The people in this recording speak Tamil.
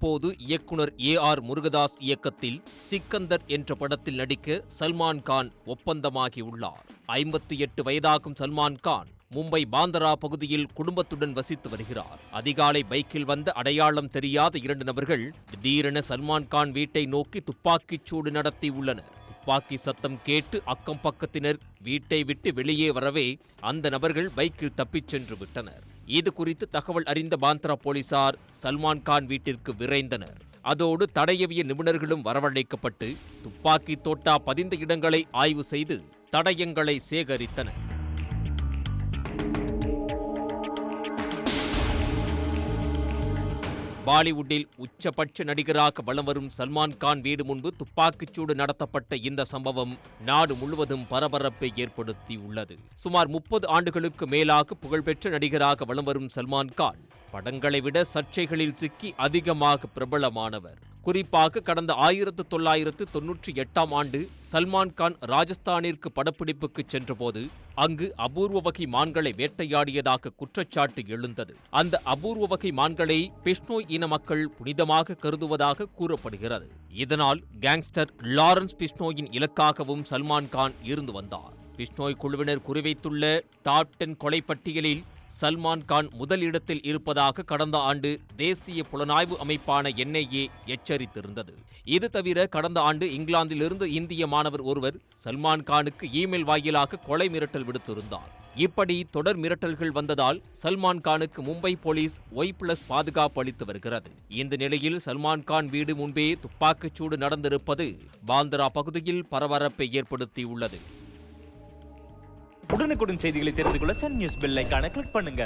தற்போது இயக்குனர் AR முருகதாஸ் இயக்கத்தில் சிக்கந்தர் என்ற படத்தில் நடிக்க சல்மான் கான் ஒப்பந்தமாகியுள்ளார். 58 வயதாகும் சல்மான் கான் மும்பை பாந்தரா பகுதியில் குடும்பத்துடன் வசித்து வருகிறார். அதிகாலை பைக்கில் வந்த அடையாளம் தெரியாத 2 நபர்கள் திடீரென சல்மான் கான் வீட்டை நோக்கி துப்பாக்கிச் சூடு நடத்தியுள்ளனர். துப்பாக்கி சத்தம் கேட்டு அக்கம் பக்கத்தினர் வீட்டை விட்டு வெளியே வரவே அந்த நபர்கள் பைக்கில் தப்பிச் சென்று விட்டனர். இது குறித்து தகவல் அறிந்த பாந்தரா போலீசார் சல்மான் கான் வீட்டிற்கு விரைந்தனர். அதோடு தடயவியல் நிபுணர்களும் வரவழைக்கப்பட்டு துப்பாக்கி தோட்டா பதிந்த இடங்களை ஆய்வு செய்து தடயங்களை சேகரித்தனர். பாலிவுட்டில் உச்சபட்ச நடிகராக வலம் வரும் சல்மான் கான் வீடு முன்பு துப்பாக்கிச்சூடு நடத்தப்பட்ட இந்த சம்பவம் நாடு முழுவதும் பரபரப்பை ஏற்படுத்தியுள்ளது. சுமார் 30 ஆண்டுகளுக்கு மேலாக புகழ்பெற்ற நடிகராக வலம் வரும் சல்மான் கான் படங்களை விட சர்ச்சைகளில் சிக்கி அதிகமாக பிரபலமானவர். குறிப்பாக கடந்த 1998ஆம் ஆண்டு சல்மான் கான் ராஜஸ்தானிற்கு படப்பிடிப்புக்கு சென்றபோது அங்கு அபூர்வ வகை மான்களை வேட்டையாடியதாக குற்றச்சாட்டு எழுந்தது. அந்த அபூர்வ வகை மான்களை பிஷ்னோய் இன மக்கள் புனிதமாக கருதுவதாக கூறப்படுகிறது. இதனால் கேங்ஸ்டர் லாரன்ஸ் பிஷ்னோயின் இலக்காகவும் சல்மான் கான் இருந்து வந்தார். பிஷ்னோய் குழுவினர் குறிவைத்துள்ள டாப் 10 கொலை பட்டியலில் சல்மான் கான் முதல் இடத்தில் இருப்பதாக கடந்த ஆண்டு தேசிய புலனாய்வு அமைப்பான NIA எச்சரித்திருந்தது. இது தவிர கடந்த ஆண்டு இங்கிலாந்திலிருந்து இந்திய மாணவர் ஒருவர் சல்மான் கானுக்கு இமெயில் வாயிலாக கொலை மிரட்டல் விடுத்திருந்தார். இப்படி தொடர் மிரட்டல்கள் வந்ததால் சல்மான் கானுக்கு மும்பை போலீஸ் Y+ பாதுகாப்பு அளித்து வருகிறது. இந்த நிலையில் சல்மான் கான் வீடு முன்பே துப்பாக்கிச்சூடு நடந்திருப்பது பாந்தரா பகுதியில் பரபரப்பை ஏற்படுத்தியுள்ளது. உடனுக்குடன் செய்திகளை தெரிந்து கொள்ள சன் நியூஸ் பெல் ஐகானை கிளிக் பண்ணுங்க.